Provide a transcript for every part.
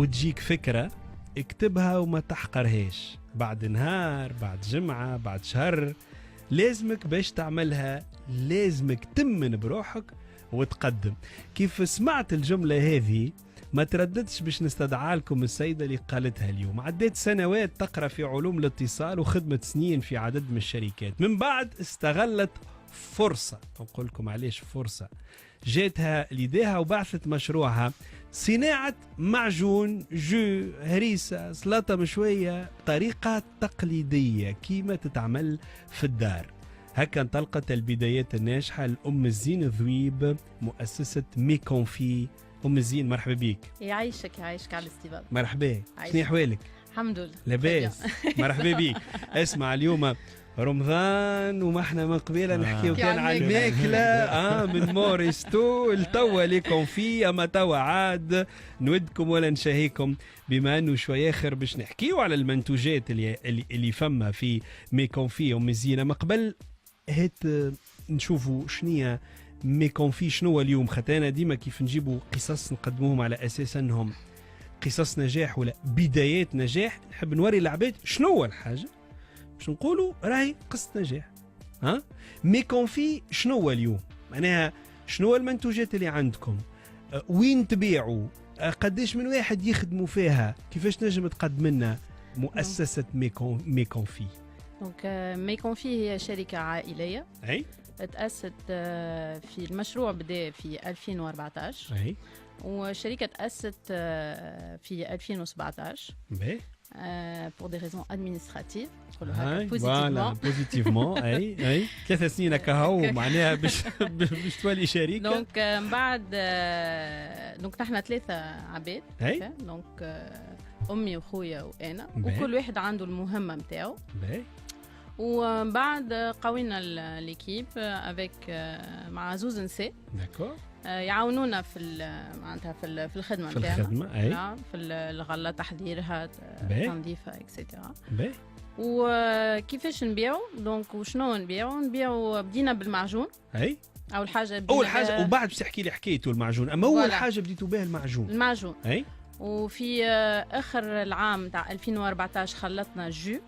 وتجيك فكرة اكتبها وما تحقرهاش. بعد نهار، بعد جمعة، بعد شهر، لازمك باش تعملها، لازمك تمن بروحك وتقدم. كيف سمعت الجملة هذه ما ترددش باش نستدعى لكم السيدة اللي قالتها اليوم. عديت سنوات تقرأ في علوم الاتصال وخدمة سنين في عدد من الشركات، من بعد استغلت فرصة، نقول لكم علاش فرصة، جاتها ليديها وبعثت مشروعها صناعة معجون جو هريسة سلطة مشوية بطريقة تقليدية كيما تتعمل في الدار. هكا انطلقت البدايات الناجحة لأم الزين ذويب مؤسسة ميكونفي. أم الزين مرحبا بيك. يعيشك على الاستضافة. مرحبا، شنو أحوالك؟ الحمد لله لاباس. مرحبا بيك. اسمع اليوم رمضان وما احنا من قبيله نحكيو كان على الماكله من موريستو لتوا ليكم في، اما توا عاد نودكم ولا نشهيكم بما انه شويه اخر باش نحكيو على المنتوجات اللي فما في ميكون في ام الزينه. ما قبل هات نشوفوا شنية ميكون في شنو اليوم، خاطر ديما كيف نجيبوا قصص نقدموهم على اساس انهم قصص نجاح ولا بدايات نجاح، نحب نوري العباد شنو الحاجه باش نقولوا راهي قصة نجاح. ها ميكون في شنو اليوم، معناها شنو المنتوجات اللي عندكم، وين تبيعوا، قديش من واحد يخدموا فيها، كيفاش نجم تقدم لنا مؤسسة ميكون في. دونك ميكون في هي شركة عائلية. اي تأسست في المشروع بدا في 2014. اي والشركة تأسست في 2017. باهي. pour des raisons administratives. بوزيتيفمون. اي 3 سنين هكا معناها باش تولي شركه. دونك من بعد دونك نحن 3 عباد. دونك امي وخويا وانا، وكل واحد عنده المهمه نتاعو. ومن بعد قوينا ليكيب افيك مع زوز نساء. داكور. يعاونونا في معناتها في الخدمه نتاعنا، في الخدمه في الغله، تحضيرها، تنظيفها اكسيتيرا. وكيفاش نبيعوا؟ دونك وشنو نبيعوا بدينا بالمعجون. اول حاجه وبعد باش تحكي لي حكايته المعجون، اما اول حاجه بديتوا بها المعجون. وفي اخر العام تاع 2014 خلطنا جو.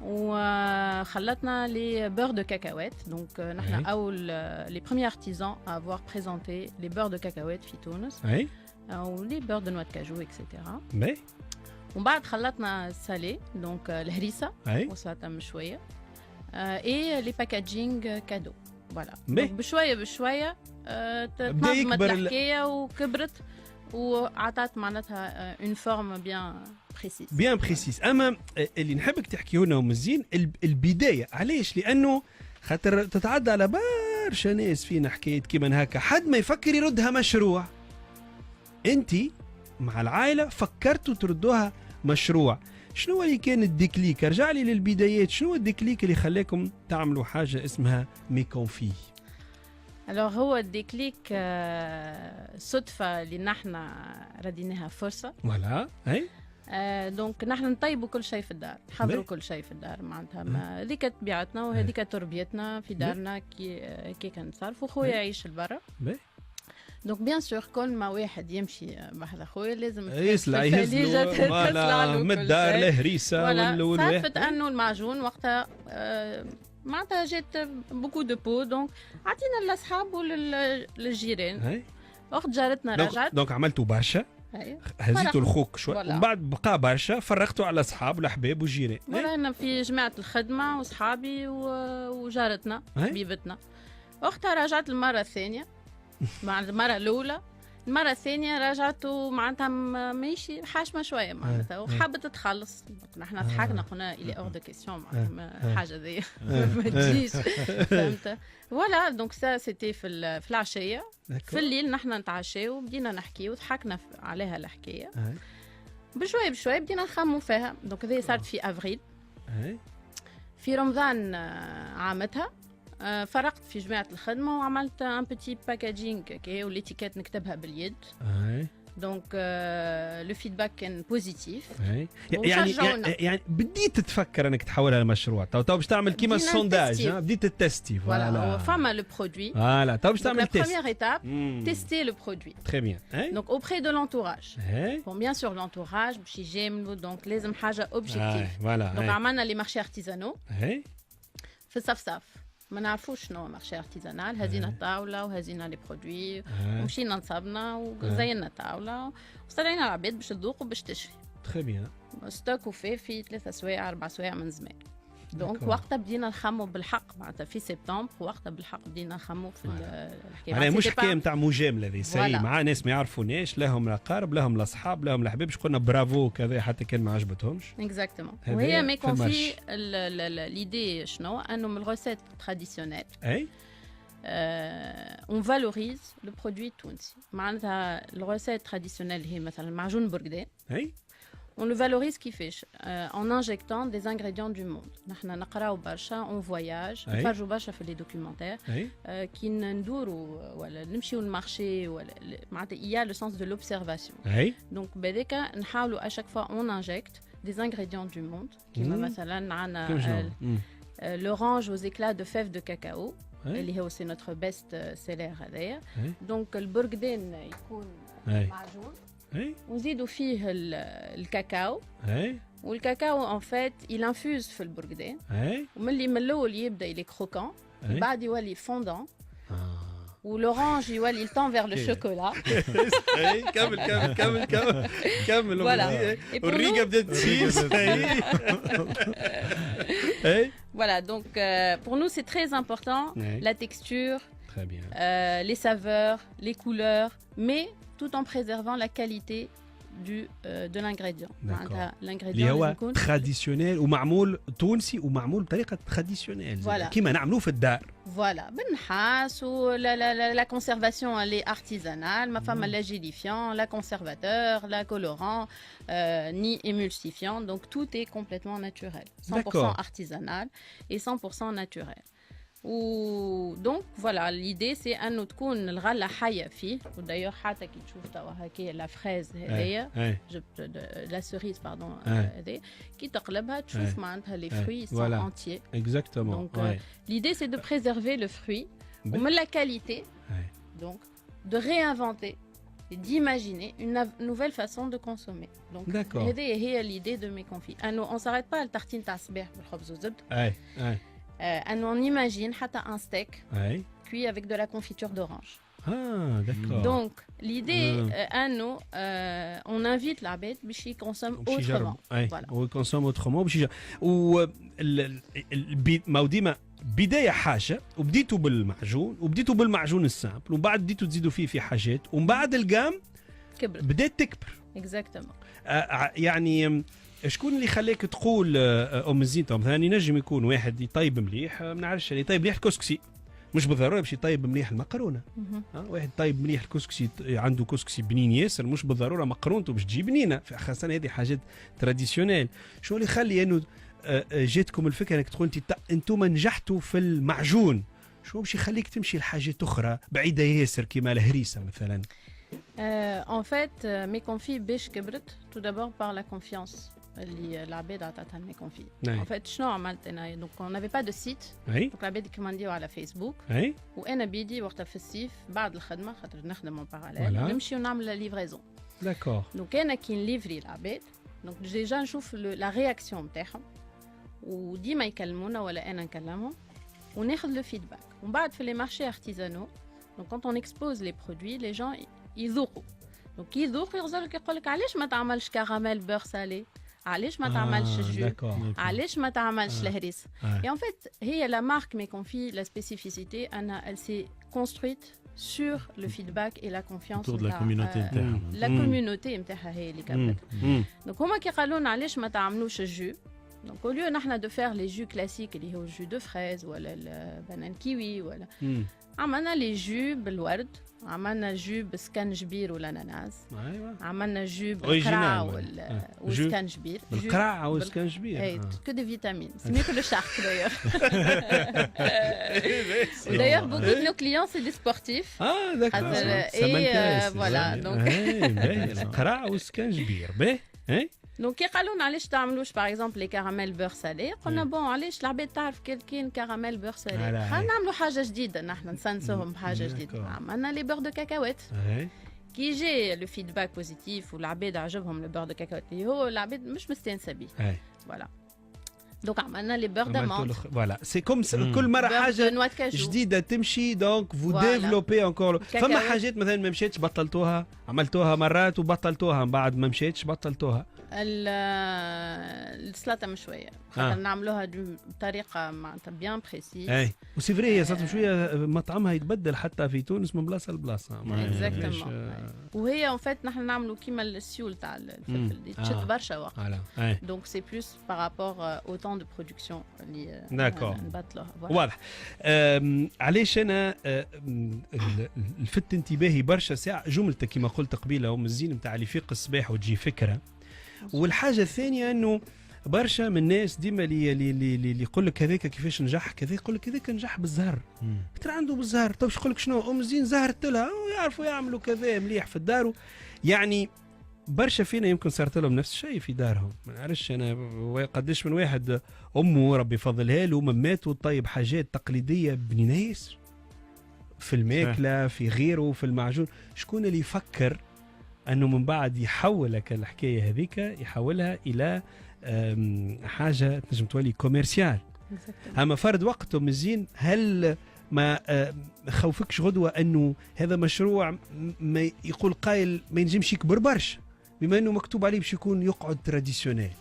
وخلطنا لي بeur de cacahuètes. دونك نحن اول لي premiers artisans à avoir présenté les beurres de cacahuètes في تونس. او لي beurre de noix de cajou اكسيتيرا. ومن بعد خلطنا سالي، دونك الهريسه وسلطه مشويه، اي لي باكاجينغ كادو. فوالا بشويه بشويه تنظمت الحكايه وكبرت وعطات معناتها اون فورم بيان بريسيس. اما اللي نحبك تحكيه لنا ام الزين البدايه، علاش؟ لانه خاطر تتعدى على برشا ناس فينا حكايه كيما هكا حد ما يفكر يردها مشروع. انت مع العائله فكرتوا تردوها مشروع. شنو اللي كان الديكليك؟ ارجع لي للبدايات، شنو الديكليك اللي خلاكم تعملوا حاجه اسمها ميكون في؟ alors هو الديكليك صدفه اللي نحن رديناها فرصه. فوالا. دونك نحن نطيبوا كل شيء في الدار، نحضروا كل شيء في الدار، معناتها هذيك طبيعتنا وهذيك تربيتنا في دارنا كي كنتصرفوا. خويا يعيش لبرا، دونك بيان سور كل ما واحد يمشي بحذا خويا لازم يسلع يهزلو من الدار الهريسه والواحد. صافت انه المعجون وقتها معناتها جات بوكو دو بو، دونك عطينا للاصحاب وللجيران. وقت جارتنا رجعت، دونك عملتوا برشا، هزيتوا الخوك شوي، ومن بعد بقى برشا فرقتوا على الاصحاب والاحباب والجيران. انا في جماعه الخدمه واصحابي وجارتنا حبيبتنا. وقتها رجعت المره الثانيه مع المره الاولى. المره الثانيه رجعت ومعناتها ماشي حاشمه شويه معناتها وحابه تخلص. نحن ضحكنا قلنا الي اور دو كيسيون حاجه ذي ما تجيش، فهمت؟ فوالا دونك سا سيتي في العشيه. في الليل نحن نتعشاو وبدينا نحكي وضحكنا عليها الحكايه. بشويه بشويه بدينا نخمو فيها. دونك هذه صارت في افريل. في رمضان عامتها فرقت في جماعة الخدمة وعملت ان بيتي باكاجينغ كي والاتيكيت نكتبها باليد. Donc le feedback كان بوزيتيف. يعني بديت تفكر انك تحولها لمشروع. تو باش تعمل كيما السونداج، بديت تستي. فوالا فما لو برودوي. فوالا تو باش تعمل تيست. La première étape, tester le produit. Très bien. Donc auprès de l'entourage. Bon, bien sûr l'entourage باش يجاملوا donc لازم حاجه objective. Donc عملنا لي مارشي artisanaux. في الصفصاف. ما نعرفوش شنو مارشي ارتيزانال، هزينا الطاوله وهزينا لي برودوي ومشينا نصبنا وزينا الطاوله وصلينا العباد باش تذوق وباش تشري. تري بيان. ستوك وفي 3 سوايع 4 سوايع من زمان. دونك وقتها بدينا نخمو بالحق معناتها في سبتمبر، وقتها بالحق بدينا نخمو في الحكايه. يعني مش حكايه نتاع مجامله ذي سي مع ناس ما يعرفوناش، لهم الاقارب لهم الاصحاب لهم الحباب، باش قلنا برافو كذا حتى كان ما عجبتهمش. اكزاكتومون. وهي مي كونفي ليدي شنو انه من الغوسيت تراديسيونيل اي on valorise le produit التونسي. معناتها الغوسيت تراديسيونيل هي مثلا معجون برقدان. اي on le valorise كيفاش en injectant des ingrédients du monde. نحن نقراو برشا on voyage نتفرجوا برشا في لي دوكيومونتير كي ندوروا ولا نمشيو للمارشي ولا معناتها il y a le sens de l'observation. donc بهذاك نحاولوا à chaque fois on injecte des ingrédients du monde كيما مثلا عندنا l'orange aux éclats de fèves de cacao اللي هو سي notre best seller هذايا. donc البرقدان يكون معجون ونزيدوا فيه الكاكاو. والكاكاو ان فيت il infuse في البرقدان. وملي من الاول يبدا يلي كروكون، بعد يولي فوندون. ولورانج يولي التون فيغ لو شوكولا. كمل والريقه بدات تسيس. Voilà, donc pour nous c'est très important la texture, les saveurs, les couleurs, mais tout en préservant la qualité de l'ingrédient. اللي هو تراديسيونيل ومعمول تونسي ومعمول بطريقه تراديسيونيل كيما نعملوه في الدار. فوالا بالنحاس ولا كونسيرفاسيون اللي ارتيزانال، ما فما لا جيليفيون لا كونسيرفاتور لا كولوران ni émulsifiant, donc tout est complètement naturel, 100% artisanal et 100% naturel. donc voilà, l'idée c'est انه تكون الغله حيه فيه. ودايوغ حتى كي تشوف توا هكايا لا فريز هذيا لا سوريز باردون هذي كي تقلبها تشوف معناتها لي فروي سون انتيي. Exactement. donc l'idée c'est de préserver le fruit ومن la qualité, donc de réinventer et d'imaginer une nouvelle façon de consommer. donc هذه هي l'idée de mes confits. انه on s'arrête pas التارتين تاع الصباح بالخبز والزبد. On imagine un steak cuit avec de la confiture d'orange. Ah, d'accord. Donc, l'idée, on invite l'abed باش يكونسوم autrement. Voilà. On consomme autrement. ما ديما بداية حاجة وبديتوا بالمعجون وبديتوا بالمعجون السامبل ومن بعد بديتوا تزيدوا فيه في حاجات ومن بعد القام بدأت تكبر. Exactement. يعني شكون اللي خلاك تقول ام الزينة مثلا ينجم يكون واحد يطيب مليح، ما نعرفش اللي يطيب مليح الكسكسي مش بالضروره باش يطيب مليح المقرونه. واحد طيب مليح الكسكسي عنده كسكسي بنين ياسر مش بالضروره مقرونته باش تجي بنينه، خاصه هذه حاجات تراديسيونيل. شو اللي يخلي انه جاتكم الفكره انك تقول انتم نجحتوا في المعجون، شو باش يخليك تمشي لحاجات اخرى بعيده ياسر كيما الهريسه مثلا؟ En fait, mes confis باش كبرت tout d'abord par la confiance اللي العباد عطاتها لمي كونفي. En fait شنو عملت انا؟ donc on n'avait pas de site. donc العباد كومانديو على فيسبوك. وانا بيدي وقتها في الصيف بعد الخدمه خاطر نخدم اون باراليل نمشي ونعمل ليفريزون. داكور. donc انا كي نليفري العباد donc ديجا نشوف لا رياكسيون نتاعهم وديما يكلمونا ولا انا نكلمهم وناخذ لو فيدباك. ومن بعد في لي مارشي ارتيزانو donc quand on expose les produits les gens يذوقوا. donc كي يذوقوا يغزرك يقول لك علاش ما تعملش كراميل بور سالي، علاش ما تعملش الجو، علاش ما تعملش الهريس. et en fait هي la marque mais confie la spécificité elle s'est construite sur le feedback et la confiance autour de la communauté نتاعها. la communauté نتاعها هي اللي كبرت. donc هما كي قالوا لنا علاش ما تعملوش الجو، donc au lieu نحن de faire les jus classiques اللي هو الجو دو فريز ولا البنان كيوي ولا عملنا لي جو بالورد، عملنا جو بسكنجبير والاناناس، عملنا جو بالقرع والسكنجبير. بالقرع والسكنجبير que des vitamines, c'est mieux que le shark d'ailleurs. D'ailleurs, beaucoup de nos clients, c'est des sportifs. Ah, d'accord. Ça m'intéresse. Voilà, donc... القرع والسكنجبير باهي. دونك يقالون علاش تعملوش باغ اكزومبل لي كراميل بور سالي قلنا بون علاش العباد تعرف كاين كراميل بور سالي خلينا نعملوا حاجه جديده نحن نسنسوهم بحاجه جديده عملنا لي بور دو كاكاوات كي جي لو فيدباك بوزيتيف والعباد عجبهم لو بور دو كاكاوات اللي هو العباد مش مستانسه بيه فوالا دونك عملنا لي بور دامونت فوالا سي كوم كل مره حاجه جديده تمشي دونك فو ديفلوبي انكور فما حاجات مثلا ما مشيتش بطلتوها عملتوها مرات وبطلتوها من بعد ما مشيتش بطلتوها السلطه مشويه خاطر نعملوها بطريقه معناتها بيان بريسيز اي وسي فري هي سلطه مشويه مطعمها يتبدل حتى في تونس من بلاصه لبلاصه اكزاكتومون وهي اون فيت نحن نعملوا كيما السيول تاع الفلفل تشد برشا وقت دونك سي بلوس بارابور او طون دو برودكسيون اللي نبطلوها واضح. علاش انا لفت انتباهي برشا ساعه جملتك كما قلت قبيله ام الزين نتاع اللي يفيق الصباح وتجي فكره، والحاجه الثانيه انه برشا من الناس ديما اللي يقول لك هذاك كيفاش نجح كذا، يقول لك هذاك نجح بالزهر ترى عنده بالزهر. طيب يقول لك شنو ام الزين زهرت لها ويعرفوا يعملوا كذا مليح في الدار. يعني برشا فينا يمكن صارت لهم نفس الشيء في دارهم. ما نعرفش انا قداش من واحد امه ربي يفضلها له ماتوا طيب حاجات تقليديه بنينه ياسر في الماكله في غيره في المعجون. شكون اللي يفكر انه من بعد يحول لك الحكايه هذيك يحولها الى حاجه تنجم تولي كوميرسيال؟ اما فرد وقته مزين هل ما خوفكش غدوه انه هذا مشروع ما يقول قائل ما ينجمش يكبر برشا بما انه مكتوب عليه باش يكون يقعد تراديسيونيل؟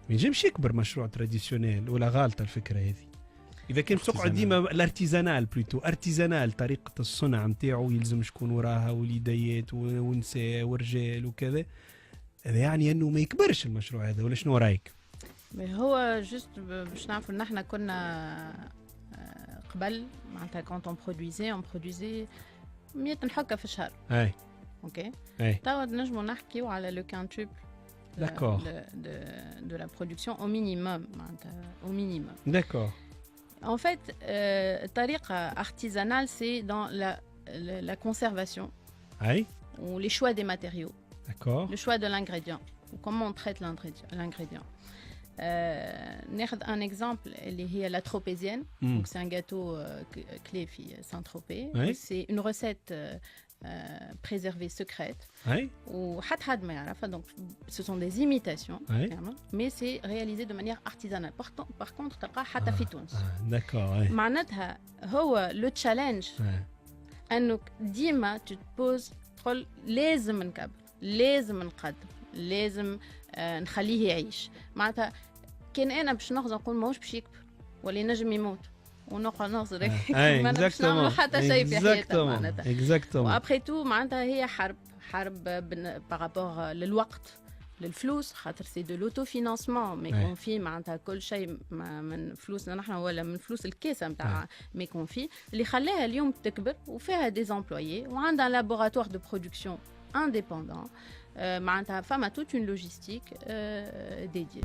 ما ينجمش يكبر مشروع تراديسيونيل ولا غالطه الفكره هذه؟ اذا كان تقعد ديما الارتيزانال بلوتو ارتيزانال طريقه الصنع نتاعو يلزم شكون وراها واليديات ونساء ورجال وكذا، هذا يعني انه ما يكبرش المشروع هذا ولا شنو رايك؟ هو جست باش نعرفوا ان احنا كنا قبل معناتها كونت اون برودويزي 100 حكه في الشهر. اي اوكي توا نجموا نحكيو على لو كانتوبل d'accord de la production au minimum au minimum. D'accord. En fait, tariqa artisanale, c'est dans la conservation. Oui. Ou les choix des matériaux. D'accord. Le choix de l'ingrédient. Ou comment on traite l'ingrédient. ناخذ un exemple اللي هي la tropézienne. Donc c'est un gâteau clé في Saint-Tropez. Oui. C'est une recette préservée secrète. Oui. Ou حد ما يعرفها. Donc ce sont des imitations. Oui. Mais c'est réalisé de manière artisanale. Par contre تلقاه حتى في تونس. D'accord. معناتها هو لو تشالنج انك ديما تبوز تقول لازم نكبر، لازم نقدم، لازم نخليه يعيش. معناتها كان انا باش نخزن نقول ماهوش باش يكبر ولا ينجم يموت ونقعد نخزر ما باش نعملوا حتى شيء في حياتنا. معناتها وابخي تو معناتها هي حرب بارابور للوقت للفلوس، خاطر سي دو لوتو فينانسمون ما يكون فيه معناتها كل شيء من فلوسنا نحن ولا من فلوس الكيسه نتاع ما يكون فيه، اللي خلاها اليوم تكبر وفيها دي امبلويي وعندها لابوراتوار دو برودكسيون انديبوندون. معناتها فما توت اون لوجيستيك ديديي.